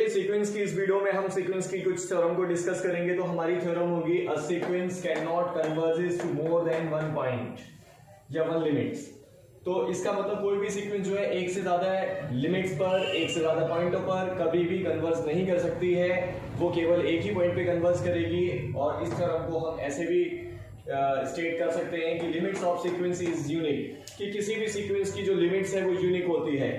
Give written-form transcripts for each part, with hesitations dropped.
Sequence की इस video में हम सीक्वेंस की कुछ थ्योरम को डिस्कस करेंगे। तो हमारी थ्योरम होगी a sequence can not converges to more than one point या वन लिमिट्स। तो इसका मतलब कोई भी सीक्वेंस जो है एक से ज्यादा लिमिट्स पर, एक से ज्यादा पॉइंटों पर कभी भी कन्वर्ज नहीं कर सकती है, वो केवल एक ही पॉइंट पे कन्वर्ज करेगी। और इस थ्योरम को हम ऐसे भी स्टेट कर सकते हैं कि limits of sequence is unique, कि किसी भी सीक्वेंस की जो लिमिट्स है वो यूनिक होती है।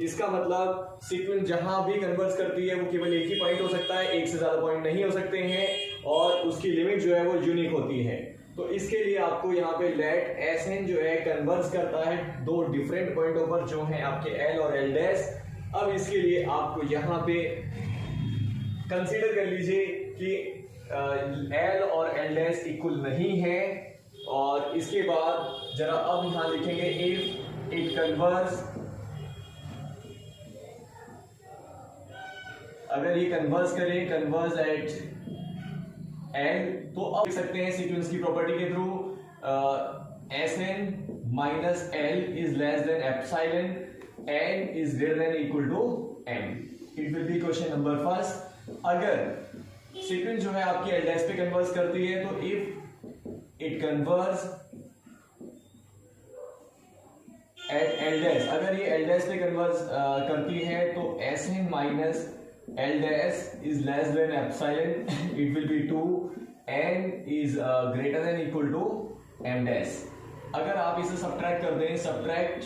इसका मतलब सीक्वेंस जहां भी कन्वर्ज करती है वो केवल एक ही पॉइंट हो सकता है, एक से ज्यादा पॉइंट नहीं हो सकते हैं, और उसकी लिमिट जो है वो यूनिक होती है। तो इसके लिए आपको यहाँ पे लेट Sn जो है कन्वर्ज करता है दो डिफरेंट पॉइंटों पर जो है आपके L और L डैश। अब इसके लिए आपको यहाँ पे कंसीडर कर लीजिए कि L और L डैश इक्वल नहीं है। और इसके बाद जरा अब यहाँ लिखेंगे इफ इट कन्वर्ज, अगर ये कन्वर्ज करे, कन्वर्ज एट L, तो अब लिख सकते हैं सीक्वेंस की प्रॉपर्टी के through Sn minus L is less than epsilon n is greater than equal to m। It will be question number first. अगर सीक्वेंस जो है आपकी L डैश पे कन्वर्ज करती है तो if it converge eight L dash, अगर ये L डैश पे कन्वर्ज करती है तो Sn minus L dash is less than epsilon, it will be 2, n is greater than equal to m dash। अगर आप इसे सब्ट्रैक्ट कर दें, सब्ट्रैक्ट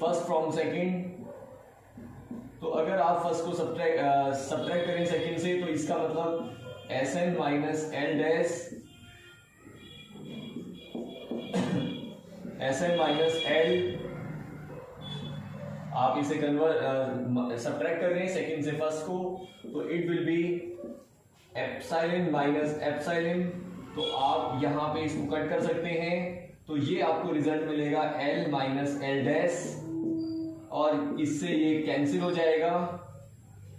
फर्स्ट फ्रॉम सेकंड, तो अगर आप फर्स्ट को सब्ट्रैक्ट करें सेकंड से तो इसका मतलब Sn minus L dash, Sn minus L, आप इसे सब्ट्रैक्ट कर रहे हैं सेकंड से फर्स्ट को, तो it will B epsilon minus epsilon. तो आप यहां पे इसको कट कर सकते हैं, तो ये आपको रिजल्ट मिलेगा L माइनस L डैश, और इससे ये कैंसिल हो जाएगा,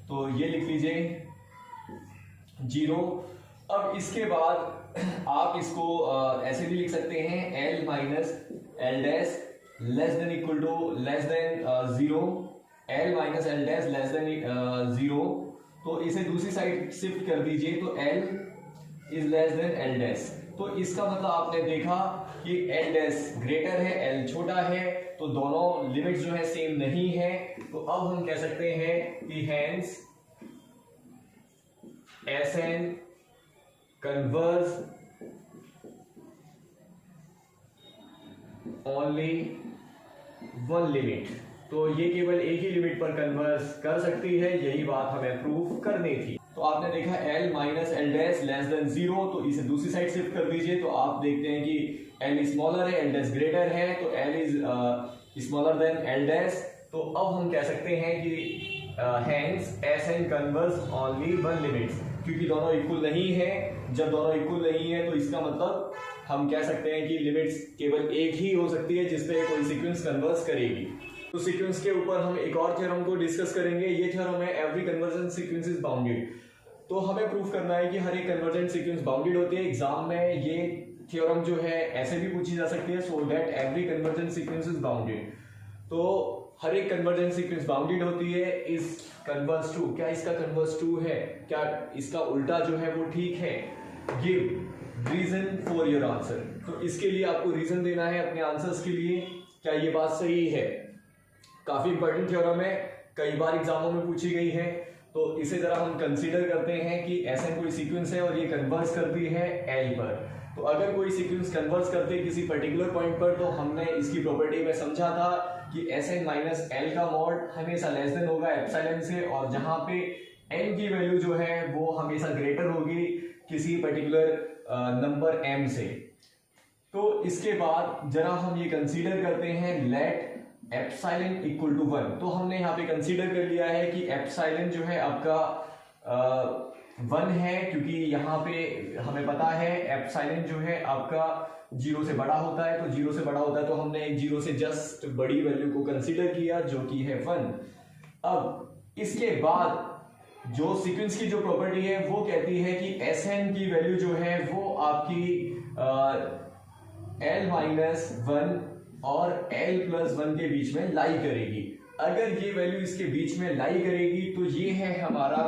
तो ये लिख लीजिए 0। अब इसके बाद आप इसको ऐसे भी लिख सकते हैं L minus L dash less than equal to less than 0, L minus L dash less than 0। तो इसे दूसरी साइड शिफ्ट कर दीजिए तो L is less then L dash. तो इसका मतलब आपने देखा कि L डैश ग्रेटर है, L छोटा है, तो दोनों लिमिट्स जो है सेम नहीं है। तो अब हम कह सकते हैं कि hence Sn converge only one limit. तो ये केवल एक ही लिमिट पर कन्वर्ज कर सकती है, यही बात हमें प्रूव करनी थी। तो आपने देखा L minus L dash less than 0, तो इसे दूसरी साइड शिफ्ट कर दीजिए, तो आप देखते हैं कि L स्मॉलर है, L डैश ग्रेटर है, तो L is smaller than L dash. तो अब हम कह सकते हैं कि hence Sn converge only one limits, क्योंकि दोनों इक्वल नहीं है। जब दोनों इक्वल नहीं है तो इसका मतलब हम कह सकते हैं कि लिमिट्स केवल एक ही हो सकती है जिसपे कोई सीक्वेंस कन्वर्ज करेगी। तो सीक्वेंस के ऊपर हम एक और थ्योरम को डिस्कस करेंगे। ये थ्योरम है every convergent sequence is bounded. तो हमें प्रूव करना है कि हर एक कन्वर्जेंट सीक्वेंस बाउंडेड होती है। एग्जाम में ये थ्योरम जो है ऐसे भी पूछी जा सकती है, so that every convergent sequence is bounded. तो हर एक कन्वर्जेंट सीक्वेंस बाउंडेड होती है। इस कन्वर्ज टू, क्या इसका कन्वर्ज टू है, क्या इसका उल्टा जो है वो ठीक है? Give reason for your answer. तो इसके लिए आपको रीजन देना है अपने आंसर्स के लिए, क्या ये बात सही है। काफी इंपॉर्टेंट थ्योरम है, कई बार एग्जामों में पूछी गई है। तो इसे जरा हम कंसीडर करते हैं कि Sn कोई सीक्वेंस है और ये कन्वर्ज करती है L पर। तो अगर कोई सीक्वेंस कन्वर्ज करती है किसी पर्टिकुलर पॉइंट पर, तो हमने इसकी प्रॉपर्टी में समझा था कि Sn माइनस L का मॉड हमेशा लेस देन होगा एप्सिलॉन से, और जहां पे n की वैल्यू जो है वो हमेशा ग्रेटर होगी किसी पर्टिकुलर नंबर m से। तो इसके बाद जरा हम ये कंसीडर करते हैं लेट एप्सिलॉन इक्वल टू 1। तो हमने यहाँ पे कंसीडर कर लिया है कि एप्सिलॉन जो है आपका 1 है, क्योंकि यहाँ पे हमें पता है एप्सिलॉन जो है आपका 0 से बड़ा होता है। तो 0 से बड़ा होता है तो हमने एक 0 से जस्ट बड़ी वैल्यू को कंसीडर किया जो कि है 1। अब इसके बाद जो सीक्वेंस की जो प्रॉपर्टी है वो कहती है कि Sn की वैल्यू जो है वो आपकी L माइनस 1 और L प्लस 1 के बीच में लाई करेगी। अगर ये वैल्यू इसके बीच में लाई करेगी तो ये है हमारा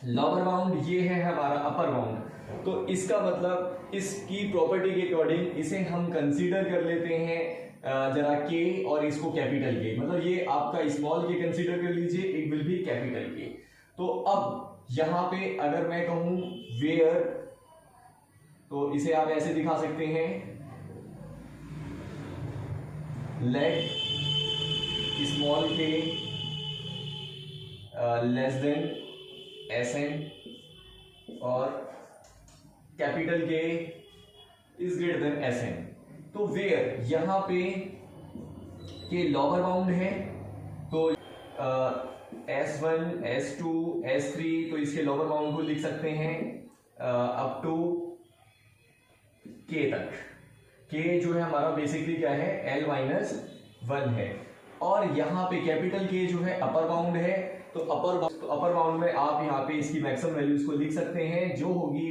लोअर बाउंड, ये है हमारा अपर बाउंड। तो इसका मतलब इसकी प्रॉपर्टी के अकॉर्डिंग इसे हम कंसीडर कर लेते हैं जरा के, और इसको कैपिटल के, मतलब ये आपका स्मॉल के कंसीडर कर लीजिए, इट विल बी कैपिटल के। तो अब यहां पे अगर मैं कहूं वेयर, तो इसे आप ऐसे दिखा सकते हैं, लेट स्मॉल के लेस देन Sn और कैपिटल के इज ग्रेटर देन Sn। तो वेयर यहां पे के लोअर बाउंड है, तो S1 S2 S3, तो इसके लोअर बाउंड को लिख सकते हैं अप टू K तक। K जो है हमारा बेसिकली क्या है, L-1 है। और यहाँ पे कैपिटल K जो है अपर बाउंड है, तो अपर बाउंड में आप यहाँ पे इसकी मैक्सिमम वैल्यूज को लिख सकते हैं, जो होगी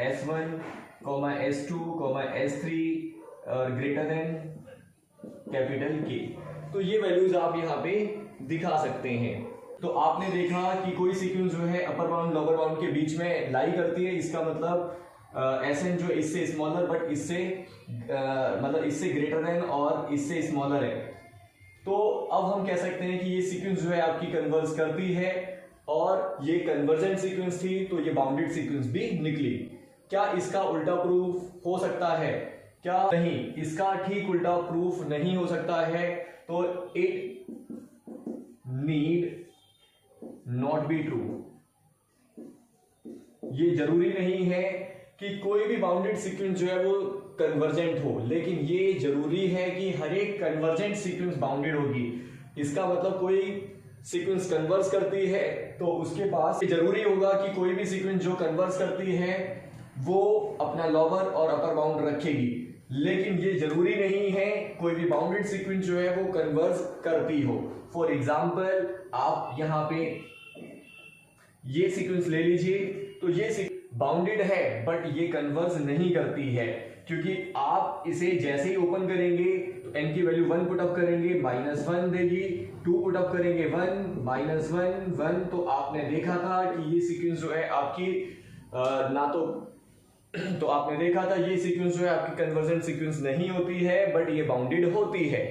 S1, S2, S3 और ग्रेटर देन कैपिटल K। तो ये वैल्यूज आप यहाँ पे दिखा सकते हैं। तो आपने देखा कि कोई सीक्वेंस जो है अपर बाउंड लोअर बाउंड के बीच में लाई करती है, इसका मतलब Sn जो इससे स्मॉलर बट इससे मतलब इससे ग्रेटर देन और इससे स्मॉलर है। तो अब हम कह सकते हैं कि ये सीक्वेंस जो है आपकी कन्वर्ज करती है, और ये कन्वर्जेंट सीक्वेंस थी, तो ये बाउंडेड सीक्वेंस भी निकली। क्या इसका उल्टा प्रूफ हो सकता है? क्या नहीं, इसका ठीक उल्टा प्रूफ नहीं हो सकता है। तो it need not be true. ये जरूरी नहीं है कि कोई भी बाउंडेड सीक्वेंस जो है वो कन्वर्जेंट हो, लेकिन ये जरूरी है कि हर एक कन्वर्जेंट सीक्वेंस बाउंडेड होगी। इसका मतलब कोई सीक्वेंस कन्वर्ज करती है तो उसके पास जरूरी होगा कि कोई भी सीक्वेंस जो कन्वर्ज करती है वो अपना लोअर और अपर बाउंड रखेगी, लेकिन ये जरूरी नहीं है कोई भी बाउंडेड सीक्वेंस जो है वो कन्वर्ज करती हो। फॉर एग्जाम्पल आप यहां पे ये सीक्वेंस ले लीजिए, तो ये बाउंडेड है बट ये कन्वर्ज नहीं करती है, क्योंकि आप इसे जैसे ही ओपन करेंगे तो n की वैल्यू 1 पुट अप करेंगे, -1 देगी, 2 पुट अप करेंगे 1, -1 1। तो आपने देखा था कि ये सीक्वेंस जो है आपकी तो आपने देखा था ये सीक्वेंस जो है आपकी कन्वर्जेंट सीक्वेंस नहीं होती है, बट ये बाउंडेड होती है।